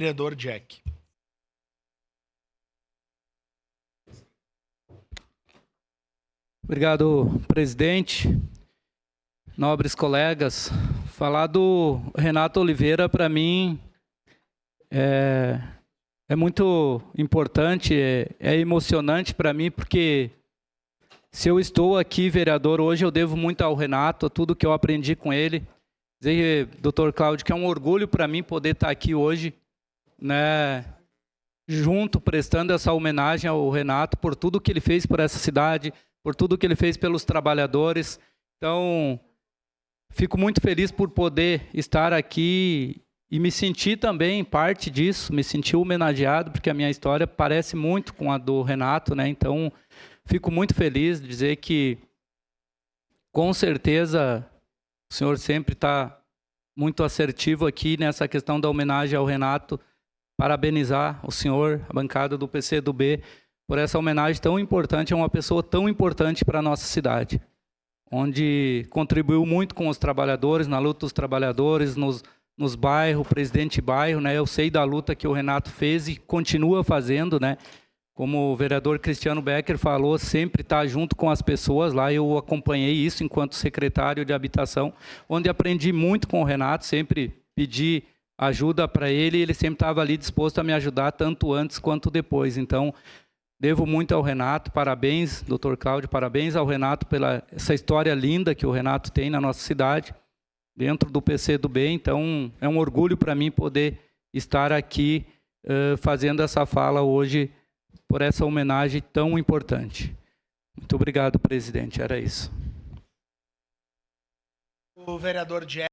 Vereador Jack. Obrigado, presidente. Nobres colegas, falar do Renato Oliveira, para mim, é muito importante, é emocionante para mim, porque se eu estou aqui, vereador, hoje eu devo muito ao Renato, a tudo que eu aprendi com ele. Dizer, doutor Cláudio, que é um orgulho para mim poder estar aqui hoje, né, junto, prestando essa homenagem ao Renato, por tudo que ele fez por essa cidade, por tudo que ele fez pelos trabalhadores. Então, fico muito feliz por poder estar aqui e me sentir também parte disso, me sentir homenageado, porque a minha história parece muito com a do Renato, né? Então, fico muito feliz de dizer que, com certeza, o senhor sempre está muito assertivo aqui nessa questão da homenagem ao Renato. Parabenizar o senhor, a bancada do PCdoB, por essa homenagem tão importante a uma pessoa tão importante para a nossa cidade, onde contribuiu muito com os trabalhadores, na luta dos trabalhadores, nos bairros, presidente de bairro, né? Eu sei da luta que o Renato fez e continua fazendo, né? Como o vereador Cristiano Becker falou, sempre está junto com as pessoas lá. Eu acompanhei isso enquanto secretário de habitação, onde aprendi muito com o Renato, sempre pedi ajuda para ele e ele sempre estava ali disposto a me ajudar, tanto antes quanto depois. Então, devo muito ao Renato, parabéns, doutor Cláudio, parabéns ao Renato pela essa história linda que o Renato tem na nossa cidade, dentro do PCdoB. Então, é um orgulho para mim poder estar aqui fazendo essa fala hoje, por essa homenagem tão importante. Muito obrigado, presidente, era isso. O vereador Jack.